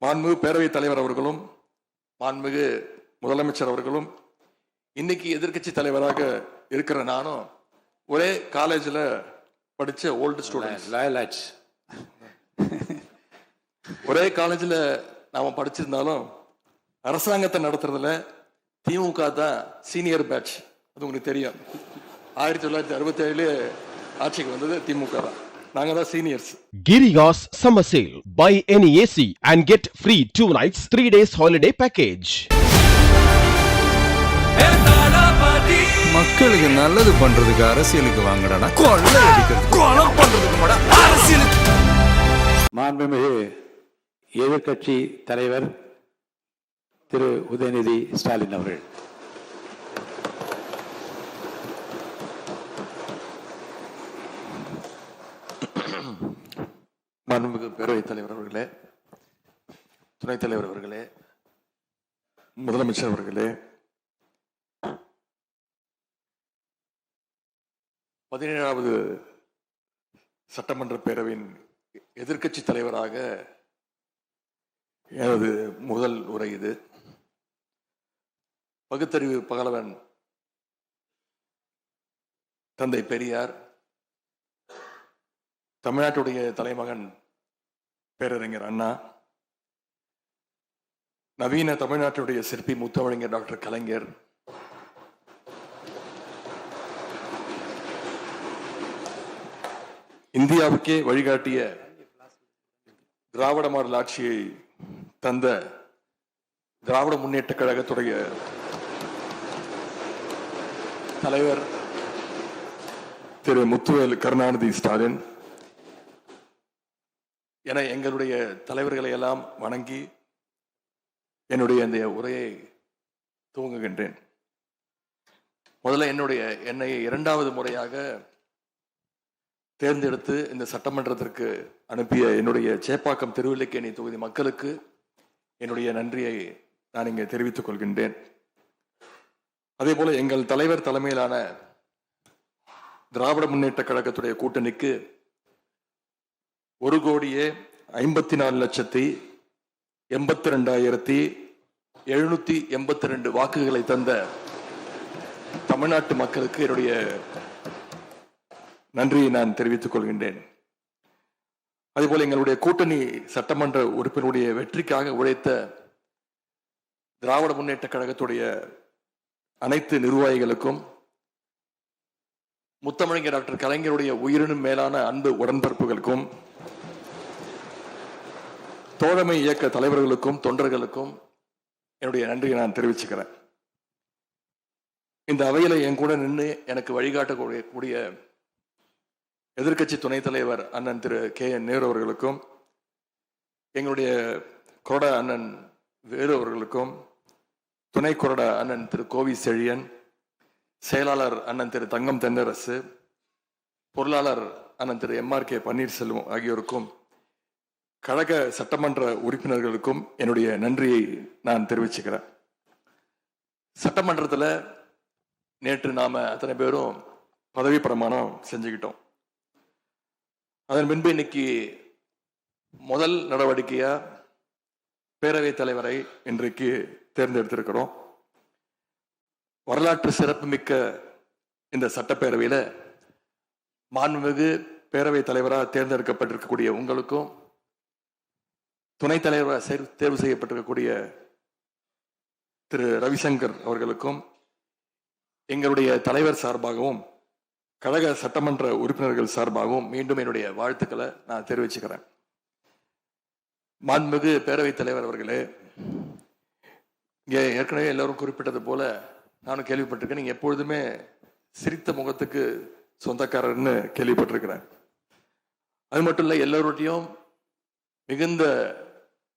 மாண்புமிகு பேரவைத் தலைவர் அவர்களும் மாண்புமிகு முதலமைச்சர் அவர்களும் இன்னைக்கு எதிர்க்கட்சி தலைவராக இருக்கிற நானும் ஒரே காலேஜில் படிச்ச ஓல்டு ஸ்டூடெண்ட். ஒரே காலேஜில் நாம படிச்சிருந்தாலும் அரசாங்கத்தை நடத்துறதுல திமுக தான் சீனியர் பேட்ச். அது உங்களுக்கு தெரியும். 1967 ஆட்சிக்கு வந்தது திமுக தான். நாங்க தான் seniors. Girigas Summer Sale. Buy any AC and get free 2 nights 3 days holiday package. மக்களுக்கு நல்லது பண்றதுக்கு அரசியலுக்கு வாங்கடா, கொள்ளை அடிக்கிறது கொலை பண்றதுக்கு அரசியலுக்கு. மாண்புமிகு எதிர்க்கட்சி தலைவர் திரு உதயநிதி ஸ்டாலின் அவர்கள், மாண்புமிகு பேரவைத் தலைவர் அவர்களே, துணைத் தலைவர் அவர்களே, முதலமைச்சர் அவர்களே, 17வது சட்டமன்ற பேரவையின் எதிர்க்கட்சி தலைவராக எனது முதல் உரை இது. பகுத்தறிவு பகலவன் தந்தை பெரியார், தமிழ்நாட்டுடைய தலைமகன் பேரறிஞர் அண்ணா, நவீன தமிழ்நாட்டுடைய சிற்பி முத்தமிழறிஞர் டாக்டர் கலைஞர், இந்தியாவுக்கே வழிகாட்டிய திராவிட மாடல் ஆட்சியை தந்த திராவிட முன்னேற்ற கழகத்துடைய தலைவர் திரு முத்துவேல் கருணாநிதி ஸ்டாலின் என எங்களுடைய தலைவர்களை எல்லாம் வணங்கி என்னுடைய இந்த உரையை துவங்குகின்றேன். முதல்ல என்னை 2வது முறையாக தேர்ந்தெடுத்து இந்த சட்டமன்றத்திற்கு அனுப்பிய என்னுடைய சேப்பாக்கம் திருவல்லிக்கேணி தொகுதி மக்களுக்கு என்னுடைய நன்றியை நான் இங்கே தெரிவித்துக் கொள்கின்றேன். அதே போல எங்கள் தலைவர் தலைமையிலான திராவிட முன்னேற்ற கழகத்துடைய கூட்டணிக்கு 1,52,82,782 வாக்குகளை தந்த தமிழ்நாட்டு மக்களுக்கு என்னுடைய நன்றியை நான் தெரிவித்துக் கொள்கின்றேன். அதேபோல எங்களுடைய கூட்டணி சட்டமன்ற உறுப்பினருடைய வெற்றிக்காக உழைத்த திராவிட முன்னேற்ற கழகத்துடைய அனைத்து நிர்வாகிகளுக்கும், முத்தமிழறிஞர் டாக்டர் கலைஞருடைய உயிரினும் மேலான அன்பு உடன்பிறப்புகளுக்கும், தோழமை இயக்க தலைவர்களுக்கும் தொண்டர்களுக்கும் என்னுடைய நன்றியை நான் தெரிவிச்சுக்கிறேன். இந்த அவையில என் கூட நின்று எனக்கு வழிகாட்டக்கூடிய எதிர்க்கட்சி துணைத் தலைவர் அண்ணன் திரு KN நேரு அவர்களுக்கும், எங்களுடைய கொறடா அண்ணன் வேலு அவர்களுக்கும், துணை கொறடா அண்ணன் திரு கோவி செழியன், செயலாளர் அண்ணன் திரு தங்கம் தென்னரசு, பொருளாளர் அண்ணன் திரு MRK பன்னீர்செல்வம் ஆகியோருக்கும், கழக சட்டமன்ற உறுப்பினர்களுக்கும் என்னுடைய நன்றியை நான் தெரிவிச்சுக்கிறேன். சட்டமன்றத்தில் நேற்று நாம அத்தனை பேரும் பதவி பிரமாணம் செஞ்சுக்கிட்டோம். அதன் பின்பு இன்னைக்கு முதல் நடவடிக்கையா பேரவைத் தலைவரை இன்றைக்கு தேர்ந்தெடுத்திருக்கிறோம். வரலாற்று சிறப்புமிக்க இந்த சட்டப்பேரவையில மாண்புமிகு பேரவைத் தலைவராக தேர்ந்தெடுக்கப்பட்டிருக்கக்கூடிய உங்களுக்கும், துணைத் தலைவராக தேர்வு செய்யப்பட்டிருக்கக்கூடிய திரு ரவிசங்கர் அவர்களுக்கும், எங்களுடைய தலைவர் சார்பாகவும் கழக சட்டமன்ற உறுப்பினர்கள் சார்பாகவும் மீண்டும் என்னுடைய வாழ்த்துக்களை நான் தெரிவிச்சுக்கிறேன். மாண்புமிகு பேரவைத் தலைவர் அவர்களே, இங்கே ஏற்கனவே எல்லாரும் குறிப்பிட்டது போல நானும் கேள்விப்பட்டிருக்கேன். நீங்க எப்பொழுதுமே சிரித்த முகத்துக்கு சொந்தக்காரர்னு கேள்விப்பட்டிருக்கிறேன். அது மட்டும் இல்லை, எல்லோருடையும் மிகுந்த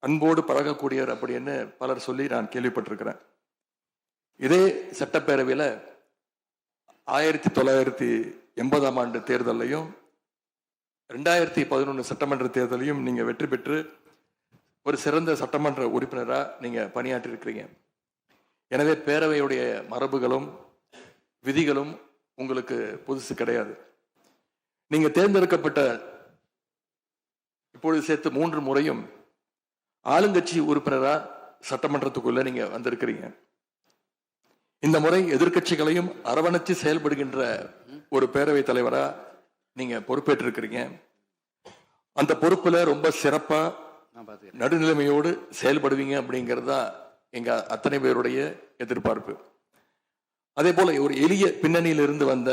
அன்போடு பழகக்கூடியவர் அப்படின்னு பலர் சொல்லி நான் கேள்விப்பட்டிருக்கிறேன். இதே சட்டப்பேரவையில் 1980ஆம் ஆண்டு தேர்தலையும் 2011 சட்டமன்ற தேர்தலையும் நீங்க வெற்றி பெற்று ஒரு சிறந்த சட்டமன்ற உறுப்பினராக நீங்க பணியாற்றி இருக்கிறீங்க. எனவே பேரவையுடைய மரபுகளும் விதிகளும் உங்களுக்கு புதுசு கிடையாது. நீங்க தேர்ந்தெடுக்கப்பட்ட இப்பொழுது சேர்த்து 3 முறையும் ஆளுங்கட்சி உறுப்பினரா சட்டமன்றத்துக்குள்ள நீங்க வந்திருக்கிறீங்க. இந்த முறை எதிர்க்கட்சிகளையும் அரவணைச்சு செயல்படுகின்ற ஒரு பேரவைத் தலைவரா நீங்க பொறுப்பேற்றிருக்கிறீங்க. அந்த பொறுப்புல ரொம்ப சிறப்பா நடுநிலைமையோடு செயல்படுவீங்க அப்படிங்கிறது தான் எங்க அத்தனை பேருடைய எதிர்பார்ப்பு. அதே போல ஒரு எளிய பின்னணியிலிருந்து வந்த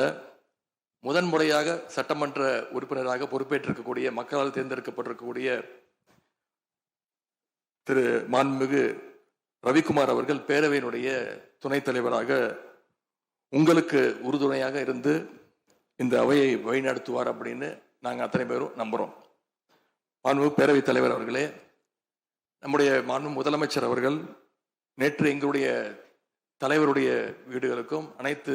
முதன்முறையாக சட்டமன்ற உறுப்பினராக பொறுப்பேற்றிருக்கக்கூடிய மக்களால் தேர்ந்தெடுக்கப்பட்டிருக்கக்கூடிய திரு மாண்புமிகு ரவிக்குமார் அவர்கள் பேரவையினுடைய துணைத் தலைவராக உங்களுக்கு உறுதுணையாக இருந்து இந்த அவையை வழிநடத்துவார் அப்படின்னு நாங்கள் அத்தனை பேரும் நம்புறோம். மாண்புமிகு பேரவைத் தலைவர் அவர்களே, நம்முடைய மாண்புமிகு முதலமைச்சர் அவர்கள் நேற்று எங்களுடைய தலைவருடைய வீடுகளுக்கும் அனைத்து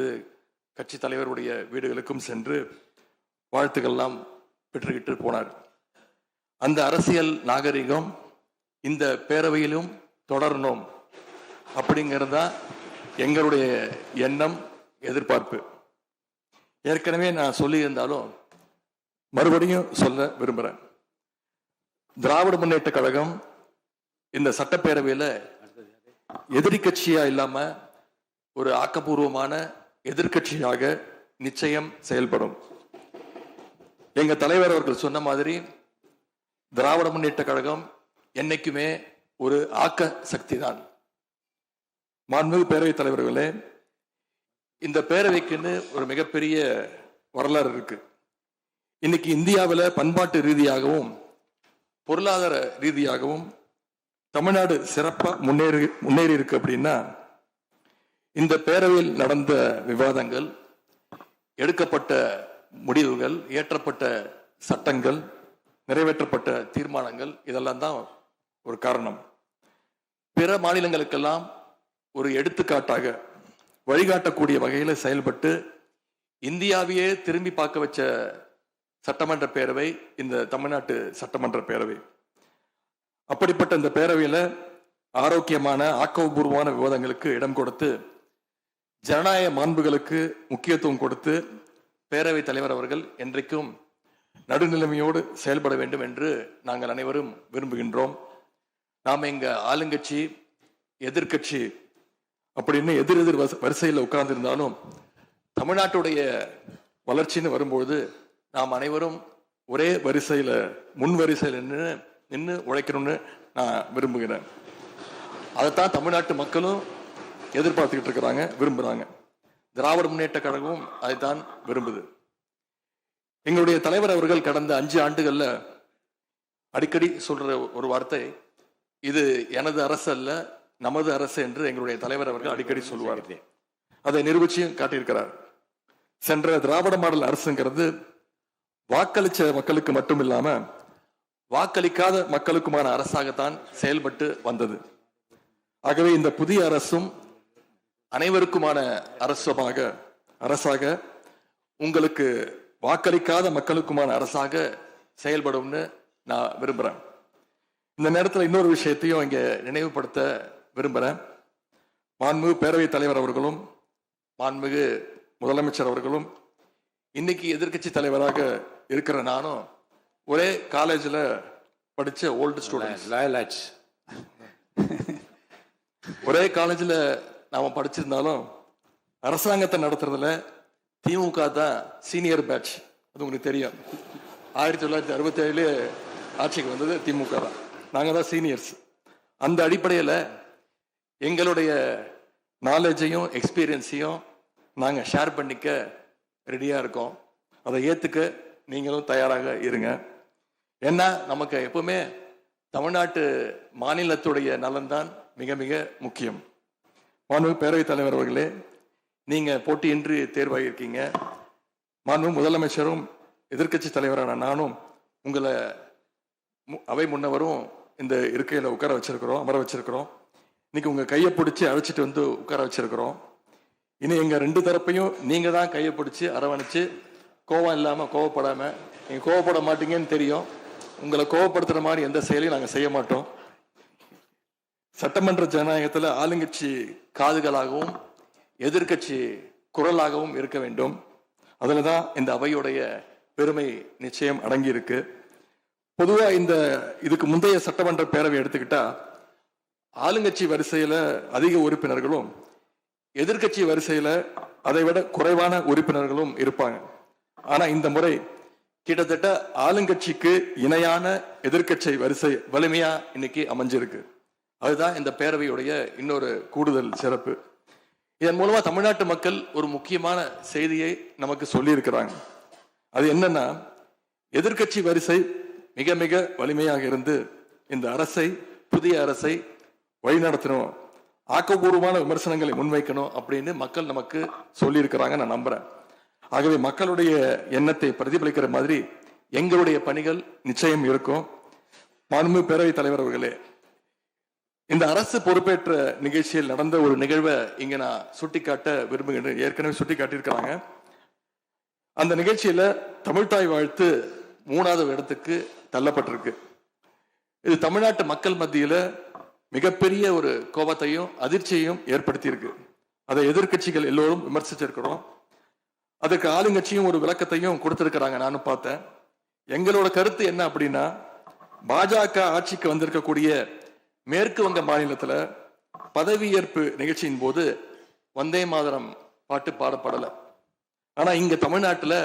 கட்சி தலைவருடைய வீடுகளுக்கும் சென்று வாழ்த்துக்கள்லாம் பெற்றுக்கிட்டு போனார். அந்த அரசியல் நாகரிகம் இந்த பேரவையிலும் தொடரணும் அப்படிங்கிறதா எங்களுடைய எண்ணம், எதிர்பார்ப்பு. ஏற்கனவே நான் சொல்லியிருந்தாலும் மறுபடியும் சொல்ல விரும்புகிறேன். திராவிட முன்னேற்ற கழகம் இந்த சட்டப்பேரவையில எதிரி கட்சியா இல்லாம ஒரு ஆக்கப்பூர்வமான எதிர்கட்சியாக நிச்சயம் செயல்படும். எங்க தலைவர் அவர்கள் சொன்ன மாதிரி திராவிட முன்னேற்ற கழகம் என்னைக்குமே ஒரு ஆக்க சக்தி தான். மாண்புமிகு பேரவைத் தலைவர்களே, இந்த பேரவைக்குன்னு ஒரு மிகப்பெரிய வரலாறு இருக்கு. இன்னைக்கு இந்தியாவில் பண்பாட்டு ரீதியாகவும் பொருளாதார ரீதியாகவும் தமிழ்நாடு சிறப்பா முன்னேறி இருக்கு அப்படின்னா இந்த பேரவையில் நடந்த விவாதங்கள், எடுக்கப்பட்ட முடிவுகள், இயற்றப்பட்ட சட்டங்கள், நிறைவேற்றப்பட்ட தீர்மானங்கள் இதெல்லாம் தான் ஒரு காரணம். பிற மாநிலங்களுக்கெல்லாம் ஒரு எடுத்துக்காட்டாக வழிகாட்டக்கூடிய வகையில செயல்பட்டு இந்தியாவையே திரும்பி பார்க்க வச்ச சட்டமன்ற பேரவை இந்த தமிழ்நாட்டு சட்டமன்ற பேரவை. அப்படிப்பட்ட இந்த பேரவையில ஆரோக்கியமான ஆக்கப்பூர்வமான விவாதங்களுக்கு இடம் கொடுத்து ஜனநாயக மாண்புகளுக்கு முக்கியத்துவம் கொடுத்து பேரவைத் தலைவர் அவர்கள் என்றைக்கும் நடுநிலைமையோடு செயல்பட வேண்டும் என்று நாங்கள் அனைவரும் விரும்புகின்றோம். நாம் எங்க ஆளுங்கட்சி எதிர்கட்சி அப்படின்னு எதிர் வரிசையில் உட்கார்ந்து இருந்தாலும் தமிழ்நாட்டுடைய வளர்ச்சின்னு வரும்போது நாம் அனைவரும் ஒரே வரிசையில முன் வரிசையில் நின்று உழைக்கணும்னு நான் விரும்புகிறேன். அதைத்தான் தமிழ்நாட்டு மக்களும் எதிர்பார்த்துக்கிட்டு இருக்கிறாங்க, விரும்புறாங்க. திராவிட முன்னேற்ற கழகமும் அதைத்தான் விரும்புது. எங்களுடைய தலைவர் அவர்கள் கடந்த 5 ஆண்டுகள்ல அடிக்கடி சொல்ற ஒரு வார்த்தை, இது எனது அரசு அல்ல நமது அரசு என்று எங்களுடைய தலைவர் அவர்கள் அடிக்கடி சொல்வார். அதை நிரூபிச்சியும் காட்டியிருக்கிறார். சென்ற திராவிட மாடல் அரசுங்கிறது வாக்களிச்ச மக்களுக்கு மட்டும் இல்லாம வாக்களிக்காத மக்களுக்குமான அரசாகத்தான் செயல்பட்டு வந்தது. ஆகவே இந்த புதிய அரசும் அனைவருக்குமான அரசாக உங்களுக்கு வாக்களிக்காத மக்களுக்குமான அரசாக செயல்படும்னு நான் விரும்புறேன். இந்த நேரத்தில் இன்னொரு விஷயத்தையும் இங்க நினைவுபடுத்த விரும்புறேன். மாண்புமிகு பேரவைத் தலைவர் அவர்களும் மாண்புமிகு முதலமைச்சர் அவர்களும் இன்னைக்கு எதிர்கட்சி தலைவராக இருக்கிற நானும் ஒரே காலேஜில் படிச்ச ஓல்டு ஸ்டூடெண்ட்ஸ். ஒரே காலேஜில் நாம படிச்சிருந்தாலும் அரசாங்கத்தை நடத்துறதுல திமுக தான் சீனியர் பேட்ச். அது உங்களுக்கு தெரியும். 1967 ஆட்சிக்கு வந்தது திமுக தான். நாங்க தான் சீனியர்ஸ். அந்த அடிப்படையில் எங்களுடைய நாலேஜையும் எக்ஸ்பீரியன்ஸையும் நாங்க ஷேர் பண்ணிக்க ரெடியா இருக்கோம். அதை ஏத்துக்க நீங்களும் தயாராக இருங்க. ஏன்னா நமக்கு எப்பவுமே தமிழ்நாட்டு மாநிலத்துடைய நலன்தான் மிக மிக முக்கியம். மாண்புமிகு பேரவைத் தலைவர் அவர்களே, நீங்க போட்டியின்றி தேர்வாகியிருக்கீங்க. மாண்புமிகு முதலமைச்சரும் எதிர்கட்சி தலைவரான நானும் உங்களை அவை முன்னவரும் இந்த இருக்கையில உட்கார வச்சிருக்கிறோம், அமர வச்சிருக்கிறோம். இன்னைக்கு உங்க கையை பிடிச்சி அழைச்சிட்டு வந்து உட்கார வச்சிருக்கிறோம். இனி எங்க 2 தரப்பையும் நீங்க தான் கையை பிடிச்சி அரவணைச்சு கோபம் இல்லாம கோவப்படாம, நீங்க கோவப்பட மாட்டீங்கன்னு தெரியும். உங்களை கோவப்படுத்துற மாதிரி எந்த செயலையும் நாங்க செய்ய மாட்டோம். சட்டமன்ற ஜனநாயகத்துல ஆளுங்கட்சி காதுகளாகவும் எதிர்கட்சி குரலாகவும் இருக்க வேண்டும். அதுலதான் இந்த அவையுடைய பெருமை நிச்சயம் அடங்கி இருக்கு. பொதுவா இதுக்கு முந்தைய சட்டமன்ற பேரவை எடுத்துக்கிட்டா ஆளுங்கட்சி வரிசையில அதிக உறுப்பினர்களும் எதிர்க்கட்சி வரிசையில அதை விட குறைவான உறுப்பினர்களும் இருப்பாங்க. ஆனா இந்த முறை கிட்டத்தட்ட ஆளுங்கட்சிக்கு இணையான எதிர்க்கட்சி வரிசை வலிமையா இன்னைக்கு அமைஞ்சிருக்கு. அதுதான் இந்த பேரவையுடைய இன்னொரு கூடுதல் சிறப்பு. இதன் மூலமா தமிழ்நாட்டு மக்கள் ஒரு முக்கியமான செய்தியை நமக்கு சொல்லி இருக்கிறாங்க. அது என்னன்னா, எதிர்க்கட்சி வரிசை மிக மிக வலிமையாக இருந்து இந்த அரசை, புதிய அரசை வழிநடத்தணும், ஆக்கப்பூர்வமான விமர்சனங்களை முன்வைக்கணும் அப்படின்னு மக்கள் நமக்கு சொல்லி இருக்கிறாங்க. நான் நம்புறேன். ஆகவே மக்களுடைய எண்ணத்தை பிரதிபலிக்கிற மாதிரி எங்களுடைய பணிகள் நிச்சயம் இருக்கும். மாண்புமிகு பேரவைத் தலைவர் அவர்களே, இந்த அரசு பொறுப்பேற்ற நிகழ்ச்சியில் நடந்த ஒரு நிகழ்வை இங்க நான் சுட்டிக்காட்ட விரும்புகின்றேன். ஏற்கனவே சுட்டி காட்டியிருக்கிறாங்க. அந்த நிகழ்ச்சியில தமிழ்தாய் வாழ்த்து 3வது இடத்துக்கு தள்ளப்பட்டிருக்கு. இது தமிழ்நாட்டு மக்கள் மத்தியில மிகப்பெரிய ஒரு கோபத்தையும் அதிர்ச்சியையும் ஏற்படுத்தி இருக்கு. அதை எதிர்கட்சிகள் எல்லோரும் விமர்சிச்சிருக்கிறோம். அதுக்கு ஆளுங்கட்சியும் ஒரு விளக்கத்தையும் கொடுத்திருக்கிறாங்க. நானும் பார்த்தேன். எங்களோட கருத்து என்ன அப்படின்னா, பாஜக ஆட்சிக்கு வந்திருக்கக்கூடிய மேற்கு வங்க மாநிலத்துல பதவியேற்பு நிகழ்ச்சியின் போது வந்தே மாதரம் பாட்டு பாடப்படல. ஆனா இங்க தமிழ்நாட்டுல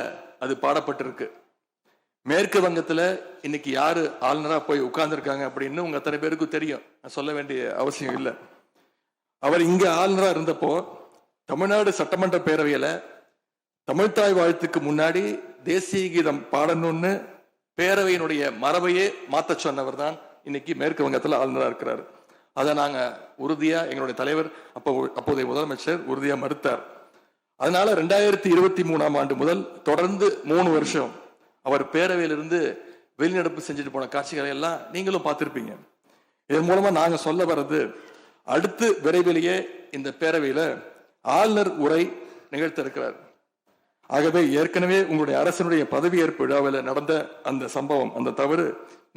அது பாடப்பட்டிருக்கு. மேற்கு வங்கத்துல இன்னைக்கு யாரு ஆளுநரா போய் உட்கார்ந்து இருக்காங்க அப்படின்னு உங்க அத்தனை பேருக்கும் தெரியும். நான் சொல்ல வேண்டிய அவசியம் இல்லை. அவர் இங்க ஆளுநரா இருந்தப்போ தமிழ்நாடு சட்டமன்ற பேரவையில தமிழ்தாய் வாழ்த்துக்கு முன்னாடி தேசிய கீதம் பாடணும்னு பேரவையினுடைய மரபையே மாத்த சொன்னவர் தான் இன்னைக்கு மேற்கு வங்கத்துல ஆளுநரா இருக்கிறாரு. அதை நாங்க உறுதியா, எங்களுடைய தலைவர் அப்போதைய முதலமைச்சர் உறுதியா மறுத்தார். அதனால 2023ஆம் ஆண்டு முதல் தொடர்ந்து 3 வருஷம் அவர் பேரவையிலிருந்து வெளிநடப்பு செஞ்சுட்டு போன காட்சிகளை எல்லாம் நீங்களும் பார்த்திருப்பீங்க. இதன் மூலமா நாங்க சொல்ல வர்றது, அடுத்து விரைவிலேயே இந்த பேரவையில ஆளுநர் உரை நிகழ்த்த இருக்கிறார். ஆகவே ஏற்கனவே உங்களுடைய அரசினுடைய பதவியேற்பு விழாவில் நடந்த அந்த சம்பவம், அந்த தவறு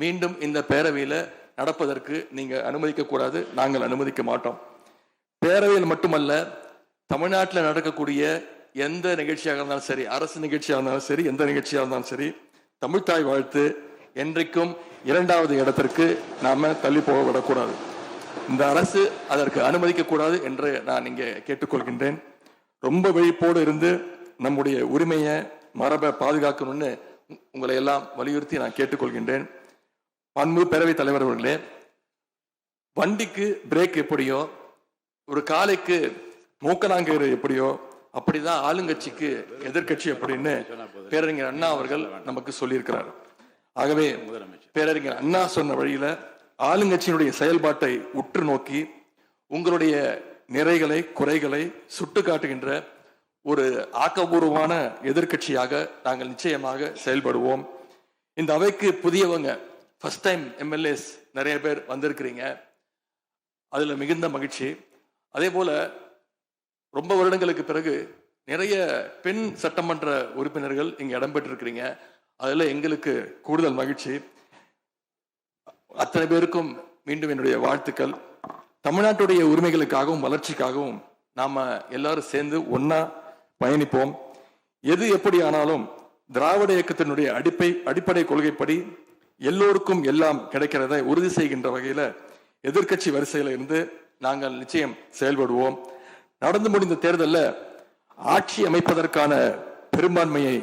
மீண்டும் இந்த பேரவையில நடப்பதற்கு நீங்க அனுமதிக்க கூடாது. நாங்கள் அனுமதிக்க மாட்டோம். பேரவையில் மட்டுமல்ல, தமிழ்நாட்டில் நடக்கக்கூடிய எந்த நிகழ்ச்சியாக இருந்தாலும் சரி, அரசு நிகழ்ச்சியாக இருந்தாலும் சரி, எந்த நிகழ்ச்சியாக இருந்தாலும் சரி, தமிழ்தாய் வாழ்த்து என்றைக்கும் 2வது இடத்திற்கு நாம தள்ளி போக விடக்கூடாது. இந்த அரசு அதற்கு அனுமதிக்க கூடாது என்று நான் இங்கே கேட்டுக்கொள்கின்றேன். ரொம்ப விழிப்போடு இருந்து நம்முடைய உரிமையை, மரபை பாதுகாக்கணும்னு உங்களை எல்லாம் வலியுறுத்தி நான் கேட்டுக்கொள்கின்றேன். மாண்புமிகு பேரவைத் தலைவர் அவர்களே, வண்டிக்கு பிரேக் எப்படியோ, ஒரு காலைக்கு மூக்கனாங்கயிறு எப்படியோ, அப்படிதான் ஆளுங்கட்சிக்கு எதிர்கட்சி அப்படின்னு பேரறிஞர் அண்ணா அவர்கள் நமக்கு சொல்லியிருக்கிறார். ஆகவே பேரறிஞர் அண்ணா சொன்ன வழியில ஆளுங்கட்சியினுடைய செயல்பாட்டை உற்று நோக்கி உங்களுடைய நிறைகளை, குறைகளை சுட்டு காட்டுகின்ற ஒரு ஆக்கப்பூர்வமான எதிர்கட்சியாக நாங்கள் நிச்சயமாக செயல்படுவோம். இந்த அவைக்கு புதியவங்க, ஃபர்ஸ்ட் டைம் எம்எல்ஏஸ் நிறைய பேர் வந்திருக்கிறீங்க. அதுல மிகுந்த மகிழ்ச்சி. அதே போல ரொம்ப வருடங்களுக்கு பிறகு நிறைய பெண் சட்டமன்ற உறுப்பினர்கள் இங்க இடம்பெற்றிருக்கிறீங்க. அதுல எங்களுக்கு கூடுதல் மகிழ்ச்சி. அத்தனை பேருக்கும் மீண்டும் என்னுடைய வாழ்த்துக்கள். தமிழ்நாட்டுடைய உரிமைகளுக்காகவும் வளர்ச்சிக்காகவும் நாம எல்லாரும் சேர்ந்து ஒன்னா பயணிப்போம். எது எப்படி ஆனாலும் திராவிட இயக்கத்தினுடைய அடிப்படை கொள்கைப்படி எல்லோருக்கும் எல்லாம் கிடைக்கிறதை உறுதி செய்கின்ற வகையில எதிர்கட்சி வரிசையில இருந்து நாங்கள் நிச்சயம் செயல்படுவோம். நடந்து முடிந்த தேர்தலில் ஆட்சி அமைப்பதற்கான பெரும்பான்மையை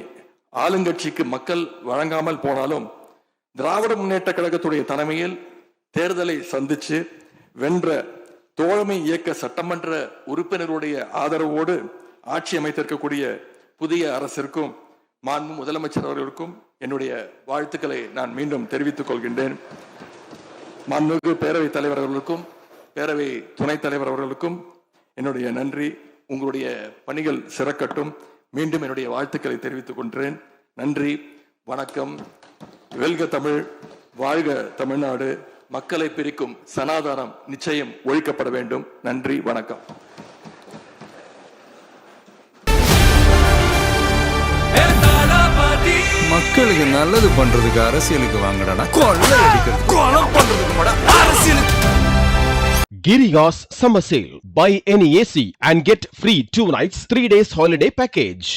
ஆளுங்கட்சிக்கு மக்கள் வழங்காமல் போனாலும் திராவிட முன்னேற்ற கழகத்துடைய தலைமையில் தேர்தலை சந்திச்சு வென்ற தோழமை இயக்க சட்டமன்ற உறுப்பினருடைய ஆதரவோடு ஆட்சி அமைத்திருக்கக்கூடிய புதிய அரசிற்கும் மாண்பு முதலமைச்சர் அவர்களுக்கும் என்னுடைய வாழ்த்துக்களை நான் மீண்டும் தெரிவித்துக் கொள்கின்றேன். மாண்புமிகு பேரவைத் தலைவர் அவர்களுக்கும் பேரவை துணைத் தலைவர் அவர்களுக்கும் என்னுடைய நன்றி. உங்களுடைய பணிகள் சிறக்கட்டும். மீண்டும் என்னுடைய வாழ்த்துக்களை தெரிவித்துக் கொள்கிறேன். நன்றி, வணக்கம். வெல்க தமிழ், வாழ்க தமிழ்நாடு. மக்களை பிரிக்கும் சனாதானம் நிச்சயம் ஒழிக்கப்பட வேண்டும். நன்றி, வணக்கம். மக்களுக்கு நல்லது பண்றதுக்கு அரசியலுக்கு வாங்கடா, கொள்ளை அடிக்கிறது, கொலை பண்றதுக்கு அரசியலுக்கு. Giriga's summer sale. Buy any AC and get free 2 nights 3 days holiday package.